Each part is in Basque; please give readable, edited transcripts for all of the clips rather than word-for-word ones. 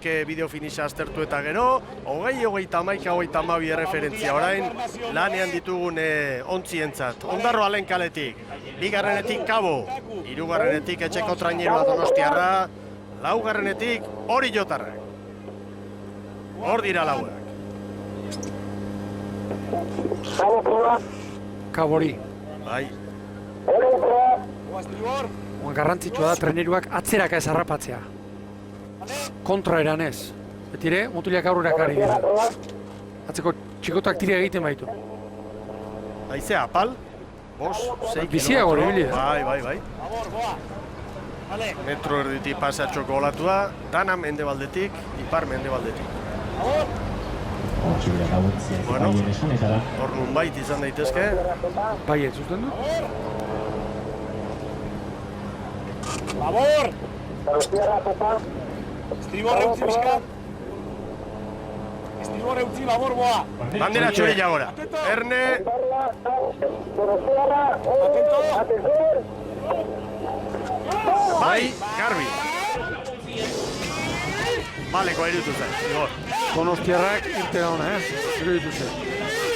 hauek bideo finixa aztertu eta gero, 20-21-22 erreferentzia orain lanean ditugun ontzientzat. Ondarroa lehen kaletik, bigarrenetik Kabo, hirugarrenetik etxeko trainerua Donostiarra, laugarrenetik Hori Jotarrak. Hor dira lauak. Kabori. Bai. Garrantzitsua da traineruak atzeraka ez harrapatzea. Kontra eran ez. Betire, mutilak aurrerak ari dira. Atzeko txikotak tira egiten baitu. Haizea, apal? 5-6 biziago ibili da. Bai. Metro erditik pasatxoko olatua, dana mendebaldetik, ipar mendebaldetik. Bueno, hor nunbait izan daitezke. Bai, ez zuten du? Labor! Estriborre utzi bizkat. Estriborre utzi labor boa. Bandera txorilla gora. Erne. Bai, garbi. Baleko irutu zen, Igor. Donostiarrak irte da ona, iruditu zen.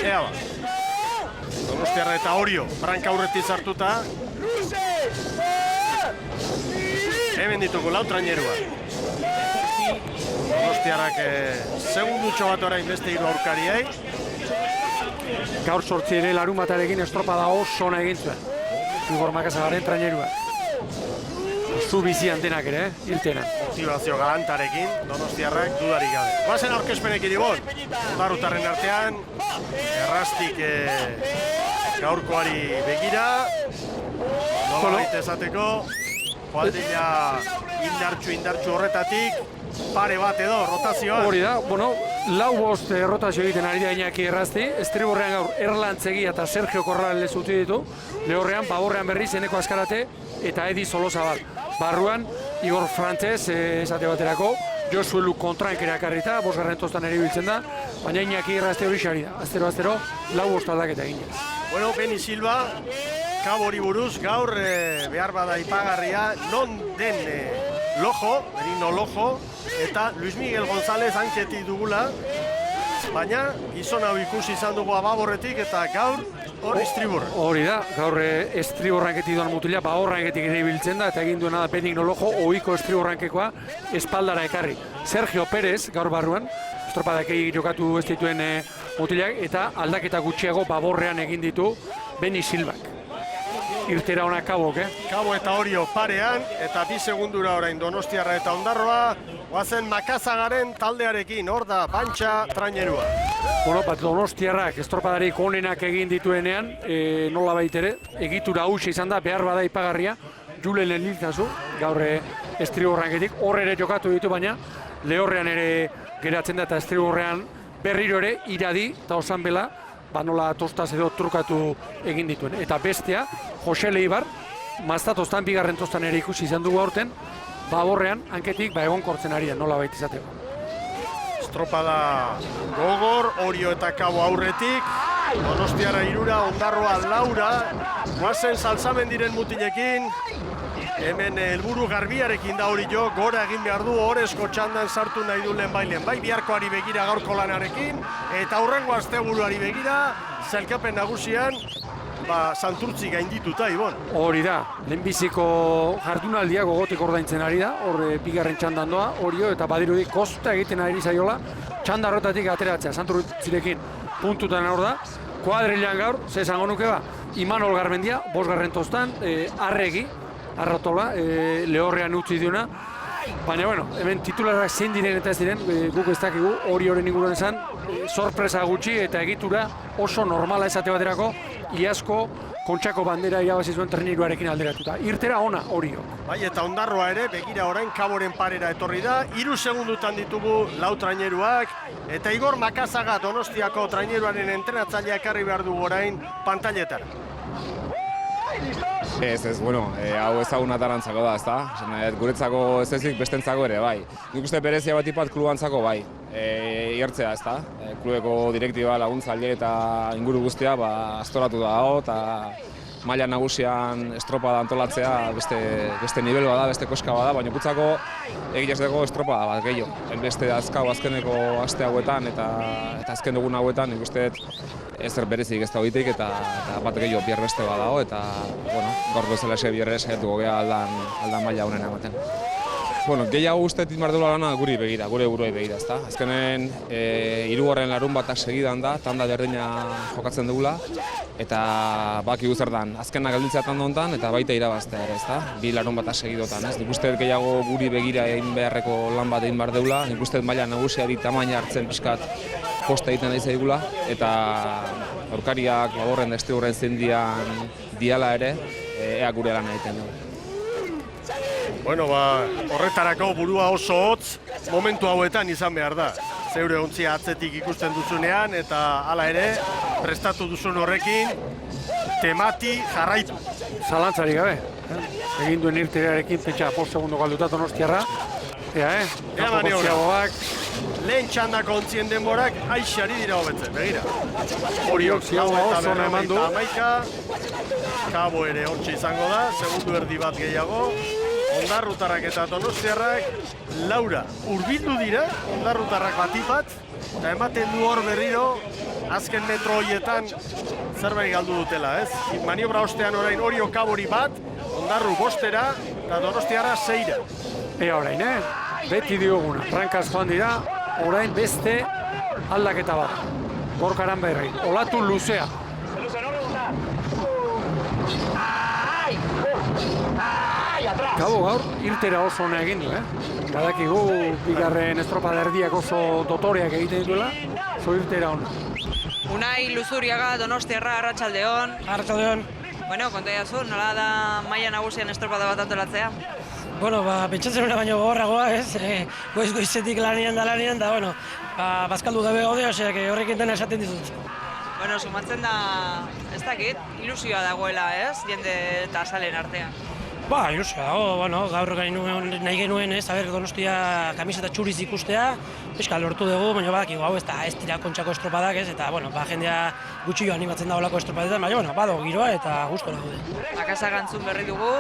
Ea ba. Donostiarra eta Orio, branka aurretik sartuta. Hemen ditugu lau trainerua. Donostiarrak segundutxo bat orain beste hiru aurkariei. Gaur sortzi ere larunbatarekin estropada oso ona egin zuen. Igor Makasagaren trainerua. Zu bizi antenak ere, irtena. Motivazio galantarekin, Donostiarrak dudarik gabe. Bazen aurkezpenek iribon, Ondarrutarren artean, errastik gaurkoari begira, nolabait esateko, Joaldila indartxu horretatik, pare bat edo, rotazioa. Hori da, bueno, 4-5 rotazio egiten ari da Iñaki Errasti, estriborrean gaur Erlantzegia eta Sergio Corrales utzi ditu, lehorrean, baborrean berriz, Eneko Azkarate eta Edi Solozabal. Barruan, Igor Frantzez, esate baterako, Josu Elu kontraenk erakarrita, 5. tostan ere biltzen da, baina Iñaki Errasti hori xari da, aztero, 4 aldaketa egin. Bueno, Beni Silva, Kabori buruz, gaur behar bada ipagarria, non den Lojo, Benigno Lojo, eta Luis Miguel González hanketik dugula, baina gizon hau ikusi izan dugu Ababorretik eta gaur hor estriborra. Hori da, gaur estriborranketik duan mutila, bahorranketik ere ibiltzen da, eta egin duena da Benigno Lojo, ohiko estriborrankekoa espaldara ekarri. Sergio Pérez, gaur barruan, estropadak jokatu ez dituen mutilak, eta aldaketa gutxiago baborrean egin ditu Beni Silvak. Irtera ona Kabok, Kabo eta Orio parean, eta 2 segundura orain Donostiarra eta Ondarroa, guazen Makazagaren taldearekin, hor da, Bantxa trainerua. Bueno, bat Donostiarrak estropadarik onenak egin dituenean, nola baitere, egitura hausia izan da, behar bada ipagarria, Julen Eliltazu, gaur estriborranketik, hor ere jokatu ditu, baina lehorrean ere geratzen da, eta estriborrean berriro ere iradi eta osanbela, nola tostaz edo trukatu egin dituen. Eta bestea, Jose Leibar, mazta tostan, 2. tostan ere ikusi izan dugu aurten, baborrean, hanketik, egon kortzen ari da, nola baita izateko. Estropada gogor, Orio eta Kabo aurretik, Donostiarra 3, Ondarroa 4, guazen Salsamendiren mutilekin, hemen helburu garbiarekin da Hori jo, gora egin behar du, orezko txandan sartu nahi du lehenbailen. Bai biharkoari begira gaurko lanarekin, eta hurrengo asteburuari begira, zelkapen nagusian, Santurtzi gaindituta, Ibon. Hori da, lehenbiziko jardunaldia gogotik ordaintzen ari da, hor 2. txandan doa, Orio, eta badirudi kosta egiten ari zaiola, txanda horretatik ateratzea, Santurtzirekin puntutan hor da, kuadrilean gaur, ze esango nuke ba, Imanol Garmendia, 5. tostan, Arregi, Arratola, lehorrean utzi diona, baina, bueno, hemen titularrak zein diren eta ez diren, guk ez dakigu, Orioren inguruan esan, sorpresa gutxi eta egitura oso normala esate baterako, iazko Kontxako bandera irabazi zuen traineruarekin alderatuta. Irtera ona Orio. Bai, eta Ondarroa ere, begira orain Kaboren parera etorri da, 3 segundutan ditugu 4 traineruak, eta Igor Makazaga Donostiako traineruaren entrenatzaileak ekarri behar du orain pantailetara. Ez, bueno, hau ezaguna tarantzako da, ezta? Guretzako ez ezik bestentzako ere, bai. Nik uste berezia bat ipat klubantzako, bai. Igertzea, ezta? Klubeko direktiba, laguntzaile eta inguru guztia, astoratu dago, eta maila nagusian estropada antolatzea beste nivel bada, beste koska bada, baina putzako egiaz dago estropada bat gehiago. Beste azkeneko aste hauetan eta azken dugun hauetan nik uste ezer berezik ez da hoitik eta bat gehiago bihar beste badago eta gaur bezala eske bihar saiatuko gea aldan maila honen ematen. Gehiago uste inbar duela lana guri begira, gure buruei begira, ezta? Azkenen hirugarren larun batak segidan da, tanda berdina jokatzen dugula eta baki zer dan, azkenak geldintzea tanda hontan eta baita irabaztea ere, ezta? Bi larun batak segidotan, ez? Nik uste gehiago guri begira egin beharreko lan bat egin behar deula, nik uste maila nagusiari tamaina hartzen pixkat posta egiten nahi zaigula eta aurkariak Laborren da Estigorren zendian diala ere, ea gure lan egiten dugu. Horretarako burua oso hotz momentu hauetan izan behar da. Zeure ontzia atzetik ikusten duzunean eta hala ere prestatu duzun horrekin temati jarraitu. Zalantzari gabe, egin duen irterearekin pentsa 5 segundo galduta Donostiarra. Lehen txandako ontzien denborak aixari dira hobetzen, begira. Oriok oso eman du. Kabo ere hortxe izango da, segundu erdi bat gehiago. Ondarrutarrak eta Donostiarrak Laura hurbildu dira, Ondarrutarrak batipat, eta ematen du hor berriro azken metro horietan zerbait galdu dutela, ez? Maniobra ostean orain Orio Kabori bat, Ondarru 5era eta Donostiarra 6era. Orain, beti dioguna, frankaz joan dira, orain beste aldaketa bat. Gorkaran berri, olatu luzea. Kabo gaur, irtera oso hona egin du, Badakigu, bigarren estropada erdiak oso dotoreak egiten dituela, oso irtera hona. Unai Luzuriaga, Donostiarra, Arratsaldeon. Arratsaldeon. Konta jazu, nola da maila nagusian estropada bat antolatzea? Pentsatzen hona baino gogorragoa, ez? Goizetik lanean da, bazkaldu gabe gaude, oseak horrekin dena esaten dizut. Sumatzen da, ez dakit, ilusioa dagoela, ez? Jende eta salen artean. Ilusioa dago, gaur nahi genuen, ez? Donostia kamiseta txuriz ikustea, pixka lortu dugu, baina badakigu hau ez dira kontxako estropadak, ez? Eta, jendea gutxio animatzen da olako estropadetan, baina, bado giroa eta gustora gaude. Akasa gantzun berri dugu,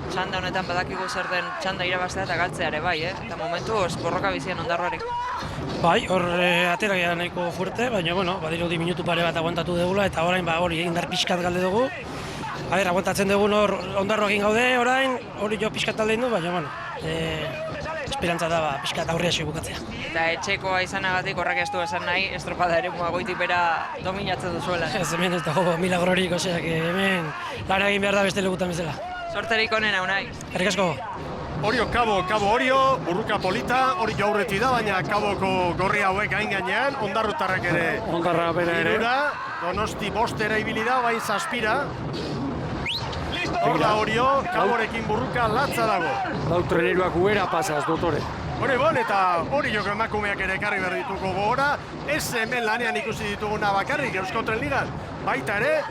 txanda honetan badakigu zer den txanda irabaztea eta galtzea ere bai, Eta momentu borroka bizian Ondarruarik. Hor atera gara nahiko fuerte, baina, badirudi minutu pare bat aguantatu dugula eta orain hori indar pixkat galde dugu. Aguantatzen dugun Ondarruakin gaude orain, hori jo pixkat taldein du, baina, esperantza da pixkat aurrea bukatzea. Eta etxekoa izanagatik horrek ez du esan nahi, estropada ere goitik bera dominatzen duzuela. Ez hemen ez dago milagrorik, oseak hemen lan egin behar da beste legutan bezala. Sorterik onena, Unai. Eskerrik asko. Orio, Kabo Orio, burruka polita, hori aurreti da, baina Kaboko gorri hauek hain gainean, Ondarrutarrak ere. Ondarra bera ere. Donosti 5era ibili da, bain 7. Hor da Orio, Kaborekin burruka latza dago. Lau treneruak uera pasaz, dotore. Eta hori joko emakumeak ere ekarri behar dituko gogora, ez hemen lanean ikusi dituguna bakarrik Eusko Tren Ligan. Baita ere,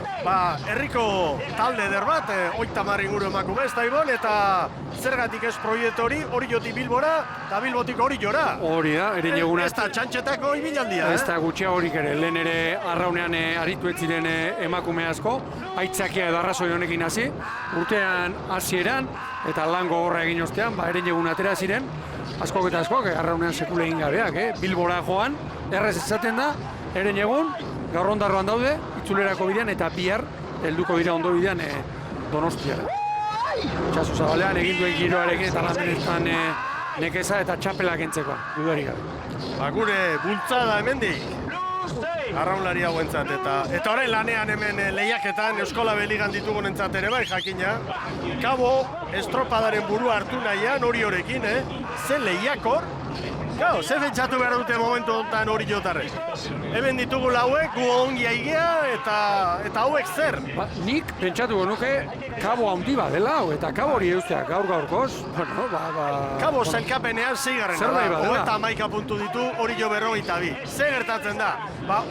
herriko talde eder bat, 30 inguru emakume ez da Ibon, eta zergatik ez proiektu hori jotik Bilbora, eta Bilbotik hori jora. Hori da, ere neguna. Ez da txantxetako ibilaldia. Ez da gutxia horik ere, lehen ere arraunean aritu ez ziren emakume asko, aitzakia edo arrazoi honekin hasi, urtean hasieran eta lan gogorra egin ostean, ere neguna atera ziren, askok eta askok, arraunean sekule egin gabeak, Bilbora joan, errez esaten da, ere negun, gaur Ondarroan daude, itzulerako bidean eta bihar helduko dira ondo bidean Donostiara. Itxaso Zabalean egin duen giroarekin eta lanbenetan nekeza eta txapelak entzeko, dudarik gabe. Gure bultzada hemendik, arraunlari hauentzat eta orain lanean hemen lehiaketan Euskola Beligan ditugunentzat ere bai jakina. Kabo estropadaren burua hartu nahian hori horekin, ze lehiakor. Ze pentsatu behar dute momentu honetan hori jotarrek. Hemen ditugu lauek, gu ongi aigea eta hauek zer? Nik pentsatuko nuke Kabo handi bat dela hau eta Kabo hori eustea gaur-gaurkoz. Kabo sailkapenean 6. da, 11 puntu ditu, hori jo 42. Ze gertatzen da?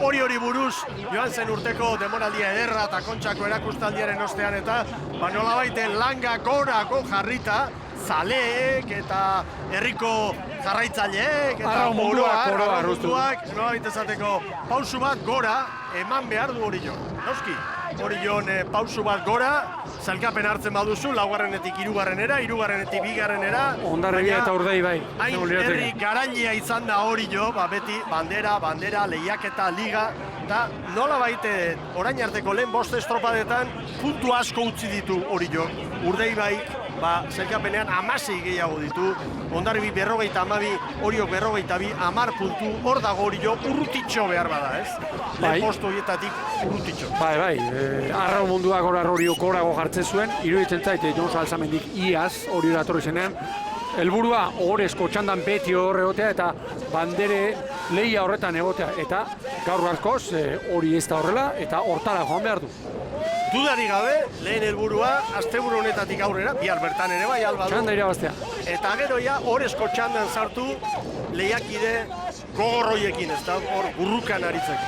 Hori buruz joan zen urteko demoraldia ederra eta kontxako erakustaldiaren ostean eta nolabaiten langa gorako jarrita, zaleek eta herriko jarraitzaileek eta Arraun munduak, oro har, munduak, nolabait esateko pausu bat gora eman behar du Orio. Noski, Orion pausu bat gora, sailkapen hartzen baduzu, laugarrenetik hirugarrenera, hirugarrenetik bigarrenera. Hondarribia eta Urdei bai. Hain herri garailia izan da Orio, beti bandera, lehiaketa, liga, eta nolabait orain arteko lehen bost estropadetan puntu asko utzi ditu Orio. Urdei bai, sailkapenean 16 gehiago ditu, Hondarribi 52, Oriok 42, 10 puntu, hor dago Orio urrutitxo behar bada, ez? Lehen postu horietatik urrutitxo. Bai, arraun munduak Oriok gorago jartzen zuen, iruditzen zait, Jon Salzamendik iaz hori datorri zenean, helburua orezko txandan beti hor egotea eta bandere lehia horretan egotea, eta gaur gaurkoz hori ez da horrela eta hortara joan behar du. Dudari gabe, lehen helburua asteburu honetatik aurrera, bihar bertan ere bai alba du. Txanda irabaztea. Eta gero ja orezko txandan sartu lehiakide gogorroiekin, ez da hor burrukan aritzeko.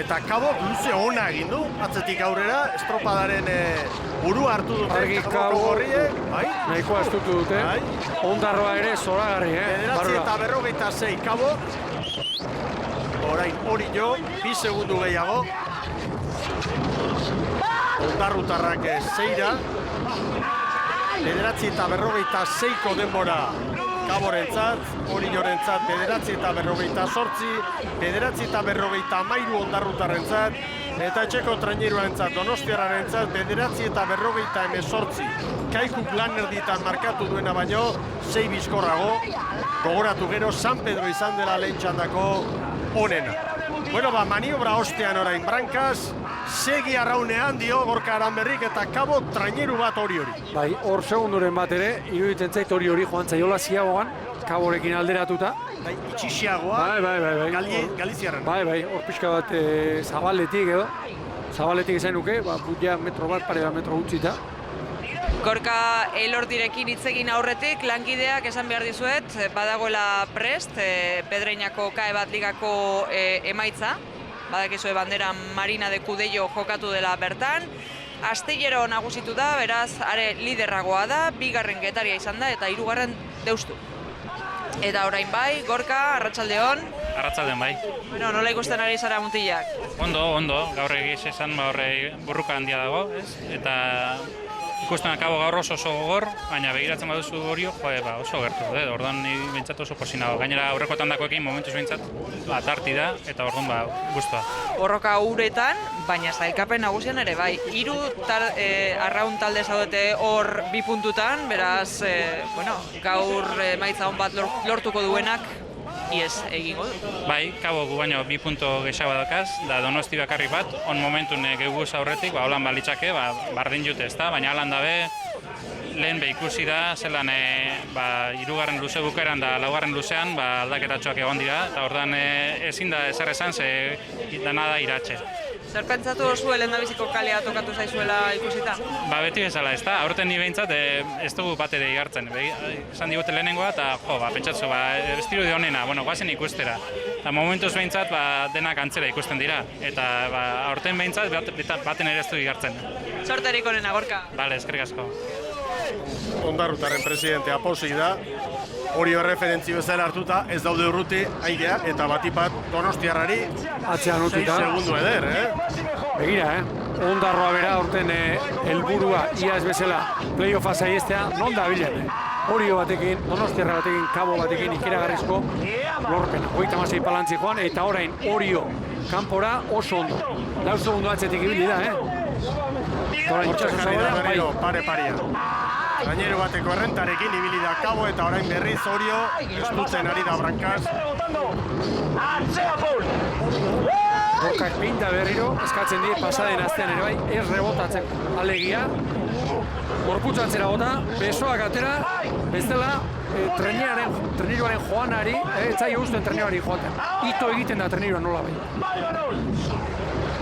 Eta Kabok luze ona egin du, atzetik aurrera, estropadaren burua hartu dute. Argi Kabok gorriek, bai? Nahikoa estutu dute. Bai. Ondarroa ere zoragarri, Bederatzi eta 46 Kabok. Orain Orio, 2 segundu gehiago. Ondarrutarrak zeira. Bederatzi eta 46ko denbora Kaborentzat, Oriorentzat bederatzi eta 48, bederatzi eta 53 ondarrutarrentzat, eta etxeko traineruarentzat, Donostiarrarentzat bederatzi eta 48. Kaikuk lan erditan markatu duena baino, 6 bizkorrago, gogoratu gero San Pedro izan dela lehen txandako onena. Bueno, maniobra ostean orain Brankaz, segi arraunean dio Gorka Aranberrik eta Kabok traineru bat Oriori. Bai, hor segunduren bat ere, iruditzen zait Oriori joan zaiola ziagoan, Kaborekin alderatuta. Bai, itxixiagoa, Bai. Galiziarren. Bai, hor pixka bat zabaletik edo. Zabaletik izan nuke, butia metro bat, pare bat metro utzita. Gorka Elordirekin hitz egin aurretik, lankideak esan behar dizuet, badagoela prest, Pedreinako KE bat ligako emaitza, badakizue bandera Marina de Cudello jokatu dela bertan, Astillero nagusitu da, beraz, are liderragoa da, 2. Getaria izan da, eta 3. Deustu. Eta orain bai, Gorka, arratsaldeon. Arratsaldeon bai. Bueno, nola ikusten ari zara mutilak? Ondo, gaur egiz esan horre burruka handia dago, ez? Eta ikusten akabo gaur oso gogor, baina begiratzen baduzu Orio, oso gertu, orduan ni behintzat oso posinago. Gainera aurreko tandakoekin momentuz behintzat atarti da, eta orduan guztua. Borroka uretan, baina sailkapen nagusian ere bai. 3 arraun talde zaudete hor 2 puntutan, beraz, gaur emaitza on bat lortuko duenak, ies egingo du. Bai, Kabok baino 2 puntu gehiago dakaz, da Donosti bakarrik bat, on momentun geuguz aurretik, holan balitzake, bardin jute ez da, baina halan dabe, lehen ikusi da, zelan 3. luze bukeran da 4. luzean aldaketatxoak egon dira, eta ordan ezin da ezer esan, ze dana da iratxe. Zer pentsatu duzu lehendabiziko kalea tokatu zaizuela ikusita? Beti bezala, ez da, aurten ni behintzat ez dugu bat ere igartzen. Esan digute lehenengoa eta pentsatzu, estiru de honena, guazen ikustera. Eta momentuz behintzat denak antzera ikusten dira, eta aurten behintzat baten ere ez du igartzen. Sorterik onena, Gorka. Bale, eskerrik asko. Ondarrutarren presidentea pozik da, Orio referentzi bezala hartuta, ez daude urruti aidea, eta batipat Donostiarrari Atzean utzita. 6 segundu eder, Begira, Ondarroa bera aurten helburua iaz bezala playoffa saiestea, non da bilen, Orio batekin, Donostiarra batekin, Kabo batekin ikeragarrizko lorpena. 36 palantzi joan, eta orain Orio kanpora oso ondo. 4 segundu atzetik ibili da, Orain Hortxe txaso jarri da zabarean, berriro bai. pare-paria. Gainero bateko errentarekin ibili da Kabo eta orain berriz Orio estutzen ari da Brankaz. Gorkak pinta berriro, eskatzen die pasaden astean ere bai, ez rebotatzeko. Alegia, gorputza atzera bota, besoak atera, bestela treniruaren joanari, ez zaio usten treniruari joaten. Ito egiten da treniruan nola bai.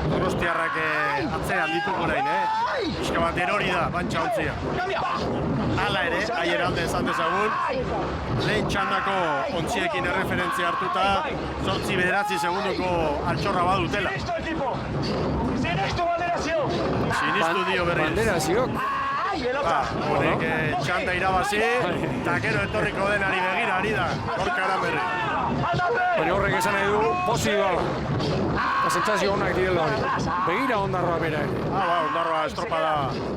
Donostiarrak atzean dituko nahin, Pixka bat erori da, bantxa ontzia. Hala ere, aier alde esan dezagun, lehen txandako ontziekin erreferentzia hartuta, 8-9 segunduko altxorra badutela. Sinistu dio berriz. Bandera ziok. Honek txanda irabazi, eta gero etorriko denari begira ari da, Gorka Aranberri. Baina horrek esan nahi du, posi doala. Eta sentsazio honak direla hori. Begira Ondarroa bera ere. Ondarroa estropada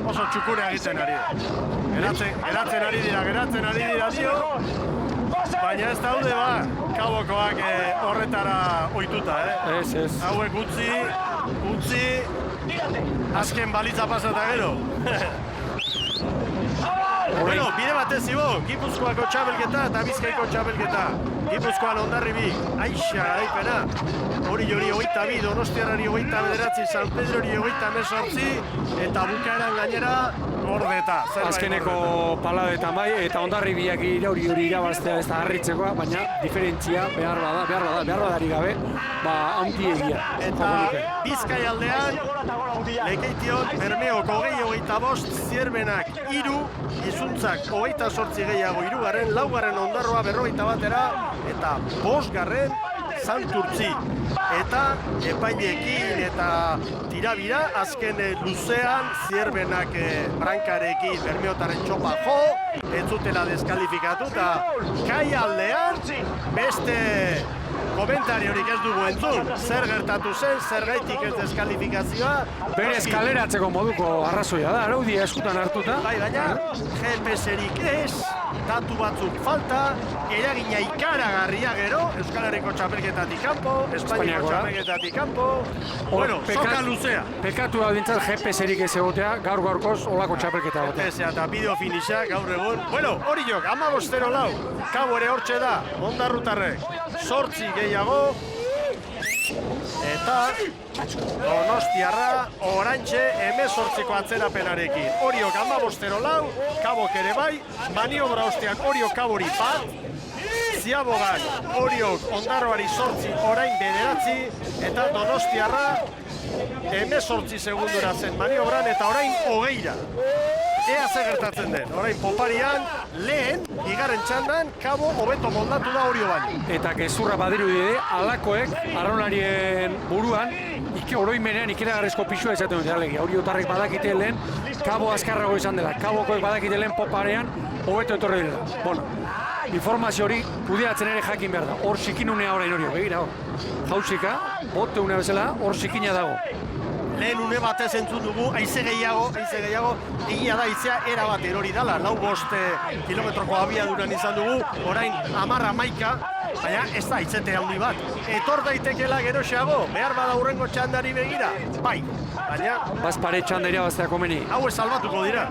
oso txukura egiten ari da. Geratzen ari dira dio. Baina ez daude kabokoak horretara ohituta, Ez. Hauek utzi, azken balitza pasata gero. Bueno, bide batez zibo, Gipuzkoako txabelketa eta Bizkaiko txabelketa. Gipuzkoan Hondarribi, aixa garaipena. Hori 22, Donostiarrari 29, San Pedrori 28, eta bukaeran gainera gordeta. Azkeneko paladetan bai, eta Hondarribiak hori irabaztea ez da harritzekoa, baina diferentzia behar badari gabe, handiegia. Eta Bizkai aldean, Lekeition, Bermeok 20-25, Zierbenak 3, Izuntzak 28 gehiago 3, 4. Ondarroa 41, eta 5. Santurtzi. Eta epaileekin eta tirabira, azken luzean, Zierbenak brankarekin Bermeotaren txopa jo, ez zutela deskalifikatu, eta kai aldean beste komentariorik ez dugu entzun, zer gertatu zen, zergaitik ez deskalifikazioa. Bere eskaleratzeko moduko arrazoia da, araudia eskutan hartuta. Bai, baina GPS-erik ez, datu batzuk falta, eragina ikaragarria gero, Euskal Herriko txapelketatik kanpo, Espainiako txapelketatik kanpo, bueno, soka luzea. Pekatu da dintzat GPS-erik ez egotea, gaur-gaurkoz olako txapelketa egotea. GPS eta bideo finixa gaur egun. Bueno, hori jok, 15-4, kabo ere hortxe da, Ondarrutarrek. 8 gehiago, eta Donostiarra oraintxe 18ko atzerapenarekin. Oriok 15-4, kabok ere bai, maniobra ostean Oriok kabori bat, Ziabogak Oriok Ondarroari 8, orain 9, eta Donostiarra 18 segundura zen maniobran, eta orain 20ra. Ea ze gertatzen den, orain poparian, lehen, bigarren txandan, kabo hobeto moldatu da Orio baino. Eta gezurra badirudi alakoek, arraunarien buruan, oroimenean ikeragarrizko pisua izaten dute alegia. Oriotarrek badakite lehen, kabo azkarrago izan dela, kabokoek badakite lehen poparean, hobeto etorri dela. Bueno, informazio hori kudeatzen ere jakin behar da. Hor zikinunea orain Orio, begira hor. Jauzika, bote unea bezala, hor zikina dago. Lehen une batez entzun dugu, haize gehiago, egia da haizea erabat erori dela, 4-5 kilometroko abiaduran izan dugu, orain 10-11, baina ez da haitzete handi bat. Etor daitekela geroxeago, behar bada hurrengo txandari begira, bai, baina... Bazpare txanda irabaztea komeni. Hau ez salbatuko dira.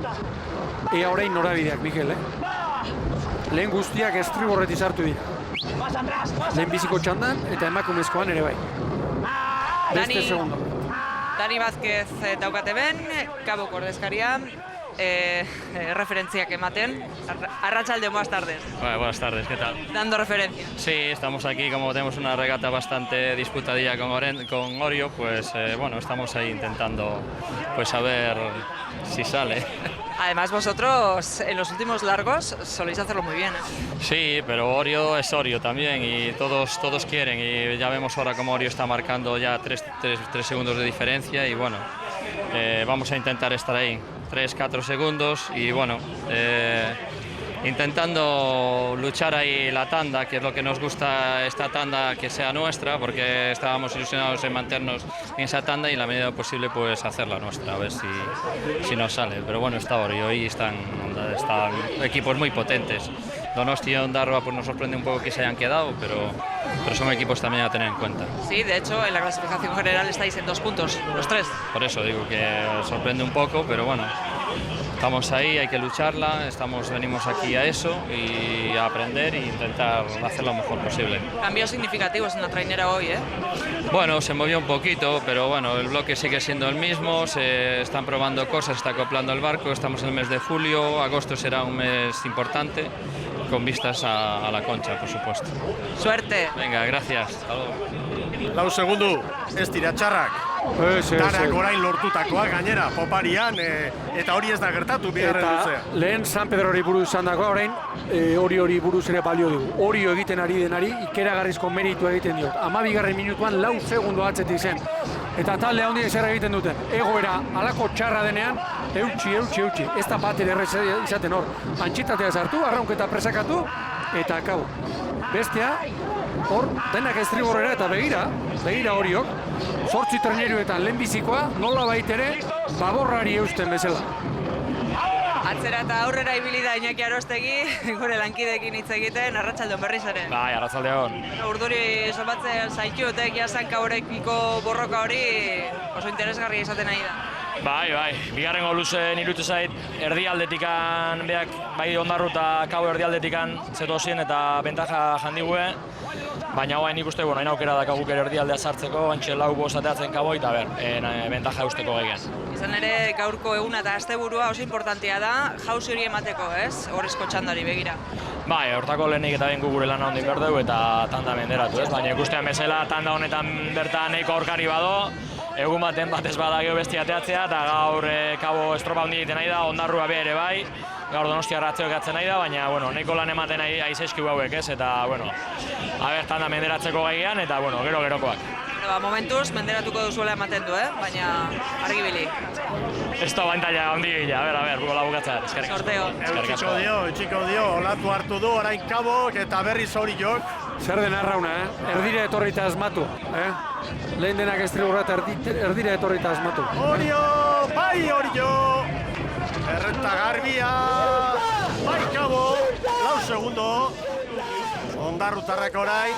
Ea orain norabideak, Mikel, Lehen guztiak estriborreti sartu dira. Lehen biziko txandan eta emakumezkoan ere bai. Beste segundo. Dani Vázquez daukate ben, kaboko ordezkaria, referentziak ematen. Arratsalde, buenas tardes. Buenas tardes, ¿qué tal? Dando referencia. Sí, estamos aquí, como tenemos una regata bastante disputadilla con Orio, pues bueno, estamos ahí intentando pues a ver si sale. Además vosotros en los últimos largos soléis hacerlo muy bien, Sí, pero Orio es Orio también y todos quieren, y ya vemos ahora cómo Orio está marcando ya 3 segundos de diferencia, y bueno, vamos a intentar estar ahí, 3-4 segundos, y bueno, intentando luchar ahí la tanda, que es lo que nos gusta, esta tanda que sea nuestra, porque estábamos ilusionados en mantenernos en esa tanda y en la medida posible pues hacerla nuestra, a ver si nos sale. Pero bueno, está Orio y están equipos muy potentes. Donosti y Ondarroa pues nos sorprende un poco que se hayan quedado, pero son equipos también a tener en cuenta. Sí, de hecho en la clasificación general estáis en 2 puntos, los 3. Por eso digo que sorprende un poco, pero bueno, estamos ahí, hay que lucharla, venimos aquí a eso y a aprender e intentar hacer lo mejor posible. Cambios significativos en la trainera hoy, Bueno, se movió un poquito, pero bueno, el bloque sigue siendo el mismo, se están probando cosas, está acoplando el barco, estamos en el mes de julio, agosto será un mes importante, con vistas a la Concha, por supuesto. Suerte. Venga, gracias. Hasta luego. Lau segundu, ez dira txarrak. Danak orain lortutakoa gainera, poparian, eta hori ez da gertatu bigarren luzea. Lehen San Pedrori buruz izan dagoa, orain hori buruz ere balio dugu. Orio egiten ari denari, ikeragarrizko meritu egiten diot. 12. minutuan 4 segundo atzetik zen. Eta talde handia zer egiten duten. Egoera alako txarra denean, Eutxi. Ez da bat ere errez izaten hor. Antxitatea sartu, arraunketa presakatu, eta akabo. Bestea, hor, denak estrigorrera eta begira horiok, 8 treneruetan lehenbizikoa, nola baitere, baborrari eusten bezala. Atzera eta aurrera ibili da Iñaki Arostegi, gure lankideekin hitz egiten, arratsaldon berriz ere. Bai, arratsaldeon. Urduri somatzen zaituetek jasanka horrekiko borroka hori oso interesgarria izaten ari da. Bai, bigarrengo luzen irutu zait erdialdetikan beak, bai Ondarru eta Kabo erdialdetikan zetozien eta bentaja jandigue. Baina hain ikuste, hain aukera dakaguk erdialdea sartzeko, antxe lau bozateatzen Kabo eta bentaja eusteko gehien. Izan ere, gaurko eguna eta asteburua oso importantea da, jauzi hori emateko, ez? Horrezko txandari begira. Bai, hortako lehenik eta bengu gure lan handik berdeu eta tanda menderatu, ez? Baina ikustean bezala, tanda honetan bertan nahiko aurkari bado, egun baten batez bada geho bestia teatzea, eta gaur Kabo estropa handi egiten nahi da, Ondarrua be ere bai, gaur Donostia ratzeok atzen nahi da, baina, nahiko lan ematen aizeskiu hauek, ez? Eta, tanda menderatzeko gaian, eta, gero-gerokoak. Momentuz, menderatuko duzuela ematen du, baina argibili. Ez da bantaila handi gila, bukola bukatzea, eskerrik asko. Sorteo. Etxiko dio, olatu hartu du, orain Kabok eta berriz Oriok. Zer den arrauna, erdira etorri eta asmatu. Lehen denak estrigorra eta erdira etorri eta asmatu. Orio! Errenta garbia, bai Kabo, 4 segundo. Ondarrutarrak orain.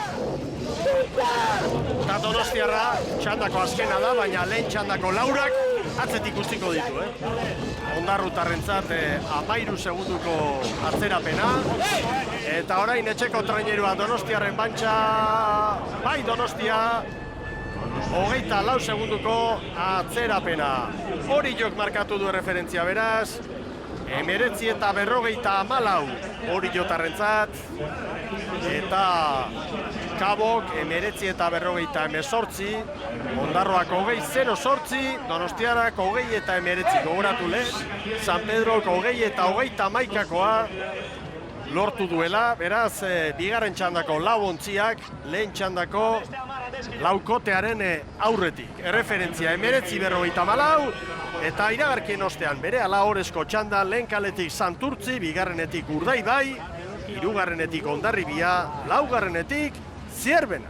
Eta Donostiarra txandako azkena da, baina lehen txandako laurak atzetik ustiko ditu. Ondarrutarrentzat 13 segunduko atzerapena. Eta orain etxeko trainerua Donostiarren bantxa, bai Donostia, 24 segunduko atzerapena. Oriok markatu du referentzia beraz, 19 eta 54 Oriotarrentzat, eta Kabok 19 eta 58, Ondarroak 20-08, Donostiarak 20 eta 19 gogoratu lehen, San Pedrok 20 eta 31koa lortu duela, beraz, bigarren txandako 4 ontziak, lehen txandako laukotearen aurretik. Erreferentzia 19-54, eta iragarkien ostean bere ala horrezko txanda lehen kaletik Santurtzi, bigarrenetik Urdaibai, hirugarrenetik Hondarribia, laugarrenetik Zierbena.